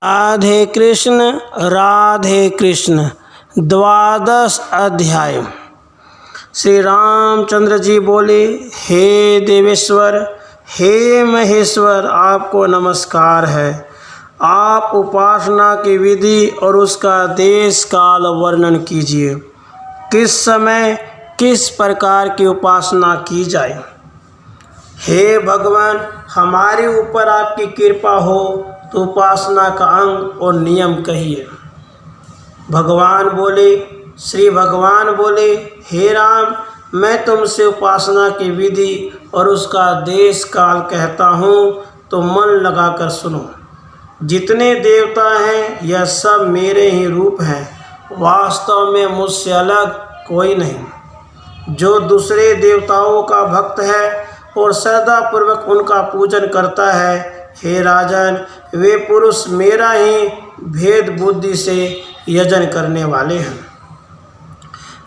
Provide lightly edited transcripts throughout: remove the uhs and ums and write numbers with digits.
राधे कृष्ण। द्वादश अध्याय। श्री रामचंद्र जी बोले, हे देवेश्वर, हे महेश्वर, आपको नमस्कार है। आप उपासना की विधि और उसका देश काल वर्णन कीजिए। किस समय किस प्रकार की उपासना की जाए। हे भगवान, हमारे ऊपर आपकी कृपा हो तो उपासना का अंग और नियम कहिए। श्री भगवान बोले, हे राम, मैं तुमसे उपासना की विधि और उसका देश काल कहता हूँ तो मन लगाकर सुनो। जितने देवता हैं यह सब मेरे ही रूप हैं, वास्तव में मुझसे अलग कोई नहीं। जो दूसरे देवताओं का भक्त है और श्रद्धापूर्वक उनका पूजन करता है, हे राजन, वे पुरुष मेरा ही भेद बुद्धि से यजन करने वाले हैं।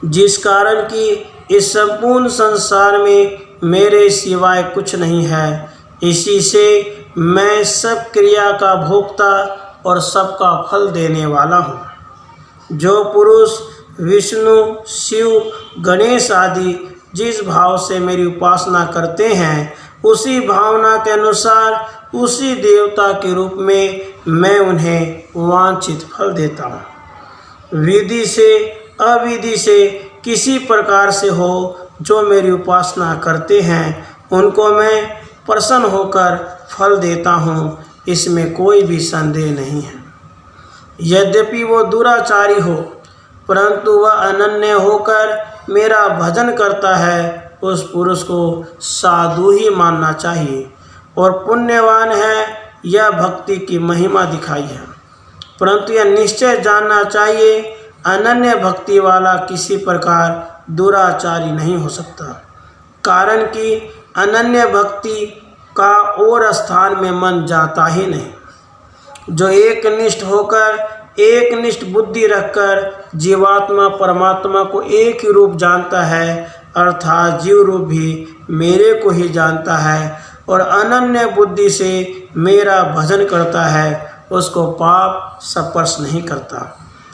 जिस कारण कि इस संपूर्ण संसार में मेरे सिवाय कुछ नहीं है, इसी से मैं सब क्रिया का भोक्ता और सबका फल देने वाला हूँ। जो पुरुष विष्णु, शिव, गणेश आदि जिस भाव से मेरी उपासना करते हैं, उसी भावना के अनुसार उसी देवता के रूप में मैं उन्हें वांछित फल देता हूँ। विधि से अविधि से किसी प्रकार से हो, जो मेरी उपासना करते हैं उनको मैं प्रसन्न होकर फल देता हूँ, इसमें कोई भी संदेह नहीं है। यद्यपि वो दुराचारी हो, परंतु वह अनन्य होकर मेरा भजन करता है, उस पुरुष को साधु ही मानना चाहिए और पुण्यवान है। यह भक्ति की महिमा दिखाई है, परंतु यह निश्चय जानना चाहिए, अनन्य भक्ति वाला किसी प्रकार दुराचारी नहीं हो सकता। कारण कि अनन्य भक्ति का और स्थान में मन जाता ही नहीं। जो एक निष्ठ होकर, एक निष्ठ बुद्धि रखकर जीवात्मा परमात्मा को एक ही रूप जानता है, अर्थात जीव रूप भी मेरे को ही जानता है और अनन्य बुद्धि से मेरा भजन करता है, उसको पाप स्पर्श नहीं करता।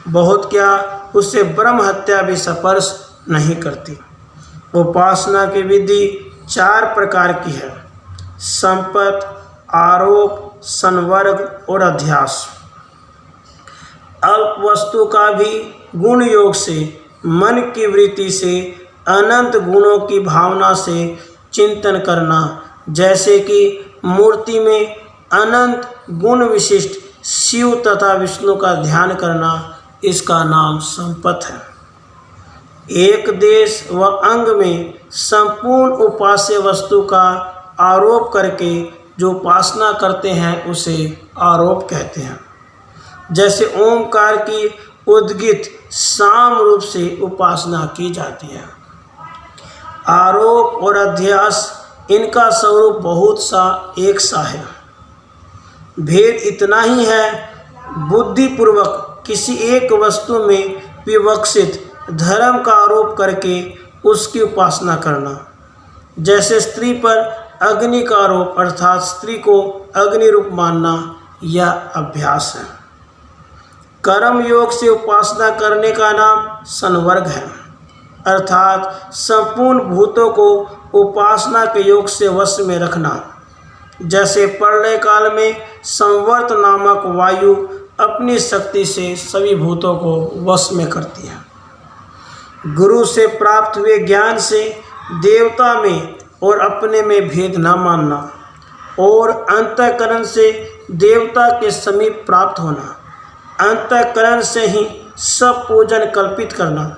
बहुत क्या, उससे ब्रह्म हत्या भी स्पर्श नहीं करती। उपासना की विधि 4 प्रकार की है: संपत, आरोप, संवर्ग और अध्यास। अल्प वस्तु का भी गुण योग से, मन की वृत्ति से, अनंत गुणों की भावना से चिंतन करना, जैसे कि मूर्ति में अनंत गुण विशिष्ट शिव तथा विष्णु का ध्यान करना, इसका नाम संपत है। एक देश व अंग में संपूर्ण उपास्य वस्तु का आरोप करके जो उपासना करते हैं उसे आरोप कहते हैं। जैसे ओमकार की उद्गित साम रूप से उपासना की जाती है। आरोप और अध्यास, इनका स्वरूप बहुत सा एक सा है। भेद इतना ही है, बुद्धिपूर्वक किसी एक वस्तु में विवक्षित धर्म का आरोप करके उसकी उपासना करना। जैसे स्त्री पर अग्नि का आरोप, अर्थात स्त्री को अग्नि रूप मानना, यह अभ्यास है। कर्म योग से उपासना करने का नाम संवर्ग है, अर्थात संपूर्ण भूतों को उपासना के योग से वश में रखना। जैसे प्रलय काल में संवर्त नामक वायु अपनी शक्ति से सभी भूतों को वश में करती है। गुरु से प्राप्त हुए ज्ञान से देवता में और अपने में भेद न मानना और अंतःकरण से देवता के समीप प्राप्त होना, अंतःकरण से ही सब पूजन कल्पित करना,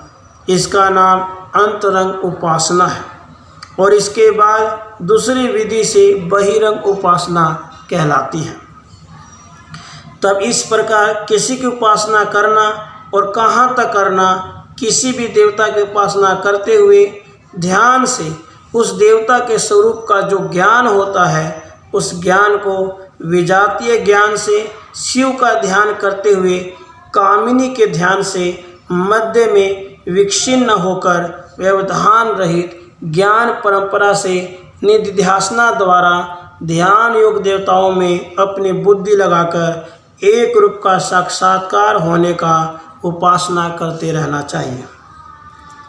इसका नाम अंतरंग उपासना है। और इसके बाद दूसरी विधि से बहिरंग उपासना कहलाती है। तब इस प्रकार किसी की उपासना करना और कहाँ तक करना, किसी भी देवता की उपासना करते हुए ध्यान से उस देवता के स्वरूप का जो ज्ञान होता है, उस ज्ञान को विजातीय ज्ञान से शिव का ध्यान करते हुए कामिनी के ध्यान से मध्य में विक्षिन्न होकर व्यवधान रहित ज्ञान परंपरा से निधिध्यासना द्वारा ध्यान योग देवताओं में अपनी बुद्धि लगाकर एक रूप का साक्षात्कार होने का उपासना करते रहना चाहिए।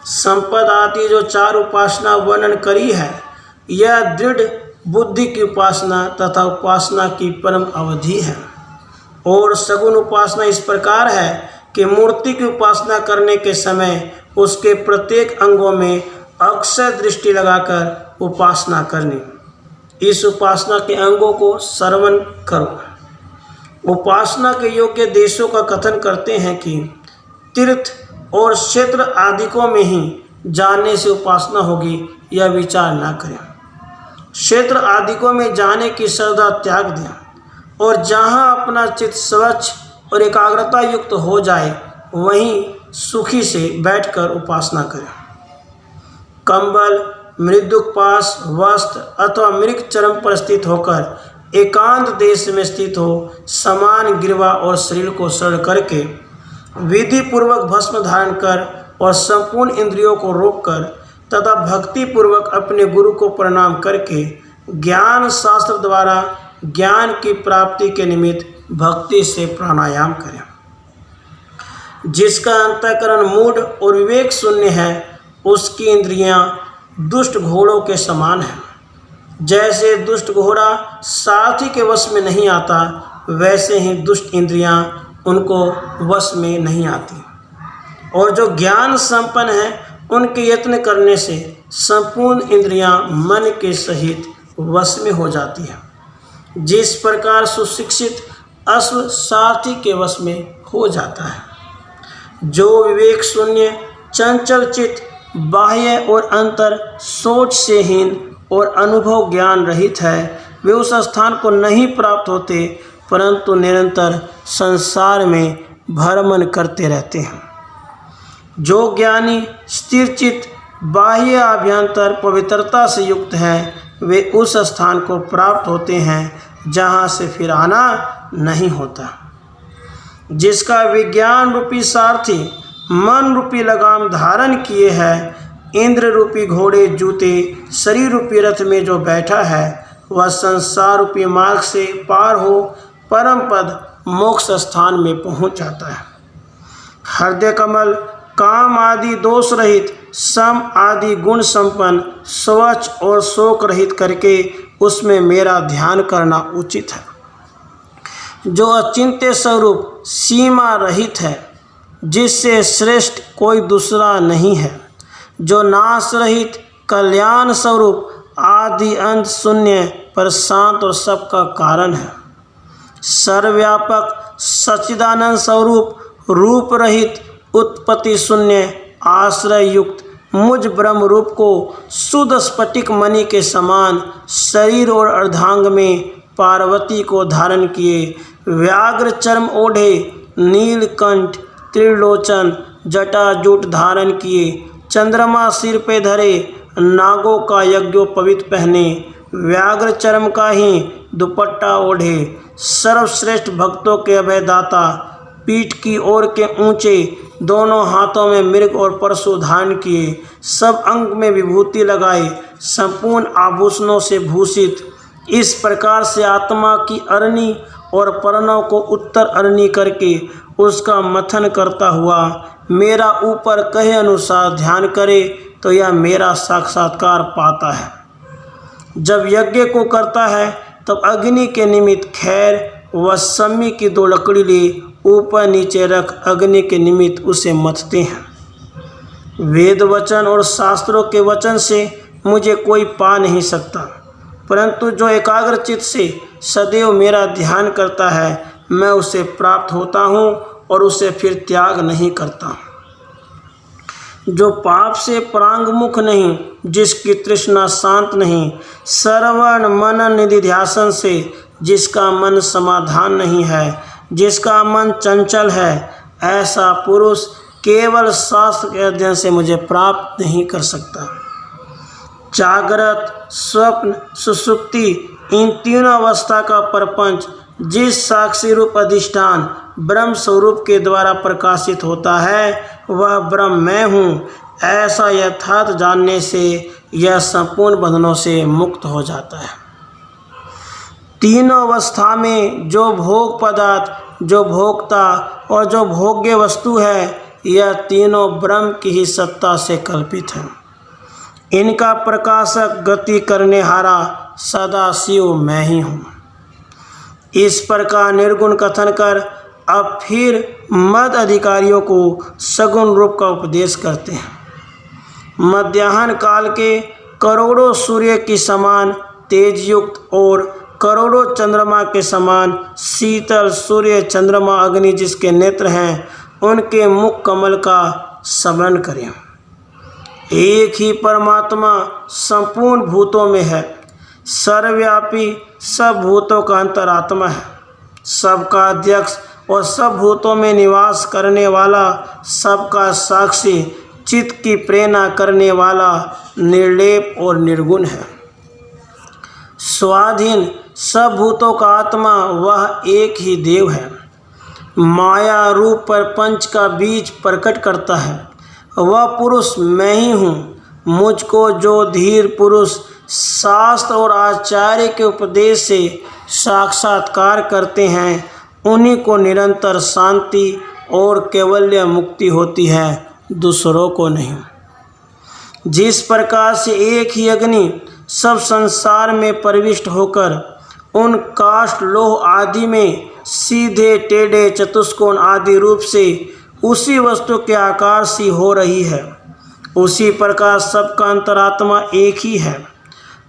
संपद आदि जो 4 उपासना वर्णन करी है, यह दृढ़ बुद्धि की उपासना तथा उपासना की परम अवधि है। और सगुण उपासना इस प्रकार है कि मूर्ति की उपासना करने के समय उसके प्रत्येक अंगों में अक्षय दृष्टि लगाकर उपासना करनी। इस उपासना के अंगों को श्रवण करो। उपासना के योग्य देशों का कथन करते हैं कि तीर्थ और क्षेत्र आदिकों में ही जाने से उपासना होगी, यह विचार न करें। क्षेत्र आदिकों में जाने की श्रद्धा त्याग दें और जहाँ अपना चित्त स्वच्छ और एकाग्रता युक्त हो जाए वहीं सुखी से बैठकर उपासना करें। कंबल, मृदुकपाश, वस्त्र अथवा मृग चरम पर स्थित होकर एकांत देश में स्थित हो, समान गिरवा और शरीर को शरण करके विधि पूर्वक भस्म धारण कर और संपूर्ण इंद्रियों को रोककर तथा भक्ति पूर्वक अपने गुरु को प्रणाम करके ज्ञान शास्त्र द्वारा ज्ञान की प्राप्ति के निमित्त भक्ति से प्राणायाम करें। जिसका अंतःकरण मूढ़ और विवेक शून्य है, उसकी इंद्रियां दुष्ट घोड़ों के समान है। जैसे दुष्ट घोड़ा सारथी के वश में नहीं आता, वैसे ही दुष्ट इंद्रियां उनको वश में नहीं आती। और जो ज्ञान संपन्न है, उनके यत्न करने से संपूर्ण इंद्रियां मन के सहित वश में हो जाती हैं। जिस प्रकार सुशिक्षित अश्व सारथी के वश में हो जाता है। जो विवेक शून्य, चंचल चित्त, बाह्य और अंतर सोच से हीन और अनुभव ज्ञान रहित है, वे उस स्थान को नहीं प्राप्त होते, परंतु निरंतर संसार में भ्रमण करते रहते हैं। जो ज्ञानी स्थिर चित्त, बाह्य आभ्यंतर पवित्रता से युक्त है, वे उस स्थान को प्राप्त होते हैं जहाँ से फिर आना नहीं होता। जिसका विज्ञान रूपी सारथी मन रूपी लगाम धारण किए है, इंद्र रूपी घोड़े जूते शरीर रूपी रथ में जो बैठा है, वह संसार रूपी मार्ग से पार हो परम पद मोक्ष स्थान में पहुँच जाता है। हृदय कमल काम आदि दोष रहित, सम आदि गुण संपन्न, स्वच्छ और शोक रहित करके उसमें मेरा ध्यान करना उचित है। जो अचिंत्य स्वरूप सीमा रहित है, जिससे श्रेष्ठ कोई दूसरा नहीं है, जो नाश रहित कल्याण स्वरूप आदि अंत शून्य पर शांत और सबका कारण है। सर्वव्यापक सच्चिदानंद स्वरूप रूप रहित उत्पत्ति शून्य आश्रय युक्त मुझ ब्रह्म रूप को शुद्ध स्फटिक मणि के समान शरीर और अर्धांग में पार्वती को धारण किए, व्याघ्र चर्म ओढ़े, नीलकंठ, त्रिलोचन, जटाजूट धारण किए, चंद्रमा सिर पे धरे, नागों का यज्ञोपवीत पहने, व्याघ्र चर्म का ही दुपट्टा ओढ़े, सर्वश्रेष्ठ भक्तों के अभयदाता, पीठ की ओर के ऊंचे, दोनों हाथों में मृग और परशु धारण किए, सब अंग में विभूति लगाए, संपूर्ण आभूषणों से भूषित, इस प्रकार से आत्मा की अरणी और प्रणव को उत्तर अरणी करके उसका मथन करता हुआ मेरा ऊपर कहे अनुसार ध्यान करे तो यह मेरा साक्षात्कार पाता है। जब यज्ञ को करता है तब अग्नि के निमित्त खैर व सम्मी की 2 लकड़ी ले ऊपर नीचे रख अग्नि के निमित्त उसे मथते हैं। वेद वचन और शास्त्रों के वचन से मुझे कोई पा नहीं सकता, परंतु जो एकाग्रचित्त से सदैव मेरा ध्यान करता है, मैं उसे प्राप्त होता हूँ और उसे फिर त्याग नहीं करता। जो पाप से प्रांगमुख नहीं, जिसकी तृष्णा शांत नहीं, श्रवण मनन निधिध्यासन से जिसका मन समाधान नहीं है, जिसका मन चंचल है, ऐसा पुरुष केवल शास्त्र के अध्ययन से मुझे प्राप्त नहीं कर सकता। जागृत, स्वप्न, सुषुप्ति इन तीनों अवस्था का प्रपंच जिस साक्षी रूप अधिष्ठान ब्रह्म स्वरूप के द्वारा प्रकाशित होता है, वह ब्रह्म मैं हूँ, ऐसा यथार्थ जानने से यह संपूर्ण बंधनों से मुक्त हो जाता है। तीनों अवस्था में जो भोग पदार्थ जो भोक्ता और जो भोग्य वस्तु है, यह तीनों ब्रह्म की ही सत्ता से कल्पित हैं। इनका प्रकाशक गति करने हारा सदा शिव मैं ही हूँ। इस प्रकार निर्गुण कथन कर अब फिर मद अधिकारियों को सगुण रूप का उपदेश करते हैं। मध्याह्न काल के करोड़ों सूर्य की समान तेजयुक्त और करोड़ों चंद्रमा के समान शीतल सूर्य चंद्रमा अग्नि जिसके नेत्र हैं, उनके मुख कमल का स्मरण करें। एक ही परमात्मा संपूर्ण भूतों में है, सर्वव्यापी, सब भूतों का अंतरात्मा है, सबका अध्यक्ष और सब भूतों में निवास करने वाला, सबका साक्षी, चित्त की प्रेरणा करने वाला, निर्लेप और निर्गुण है। स्वाधीन सब भूतों का आत्मा वह एक ही देव है। माया रूप पर पंच का बीज प्रकट करता है, वह पुरुष मैं ही हूँ। मुझको जो धीर पुरुष शास्त्र और आचार्य के उपदेश से साक्षात्कार करते हैं, उन्हीं को निरंतर शांति और कैवल्य मुक्ति होती है, दूसरों को नहीं। जिस प्रकार से एक ही अग्नि सब संसार में प्रविष्ट होकर उन काष्ठ लोह आदि में सीधे टेढ़े चतुष्कोण आदि रूप से उसी वस्तु के आकार सी हो रही है, उसी प्रकार सबका अंतरात्मा एक ही है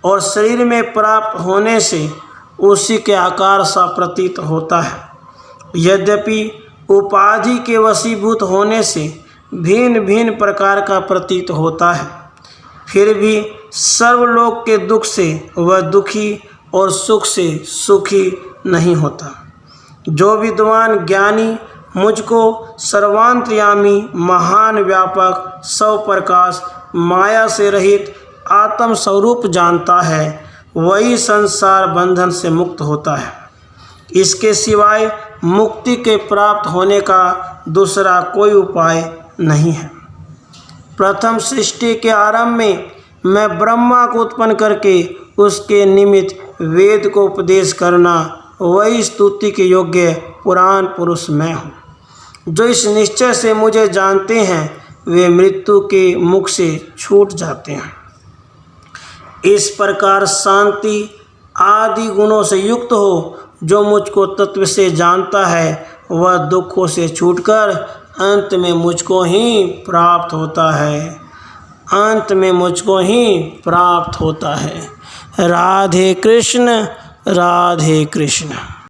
और शरीर में प्राप्त होने से उसी के आकार सा प्रतीत होता है। यद्यपि उपाधि के वशीभूत होने से भिन्न भिन्न प्रकार का प्रतीत होता है, फिर भी सर्वलोक के दुख से वह दुखी और सुख से सुखी नहीं होता। जो विद्वान ज्ञानी मुझको सर्वांतर्यामी, महान, व्यापक, स्वप्रकाश, माया से रहित आत्म स्वरूप जानता है, वही संसार बंधन से मुक्त होता है। इसके सिवाय मुक्ति के प्राप्त होने का दूसरा कोई उपाय नहीं है। प्रथम सृष्टि के आरंभ में मैं ब्रह्मा को उत्पन्न करके उसके निमित्त वेद को उपदेश करना, वही स्तुति के योग्य पुराण पुरुष मैं हूँ। जो इस निश्चय से मुझे जानते हैं, वे मृत्यु के मुख से छूट जाते हैं। इस प्रकार शांति आदि गुणों से युक्त हो जो मुझको तत्व से जानता है, वह दुखों से छूटकर अंत में मुझको ही प्राप्त होता है, अंत में मुझको ही प्राप्त होता है। राधे कृष्ण, राधे कृष्ण।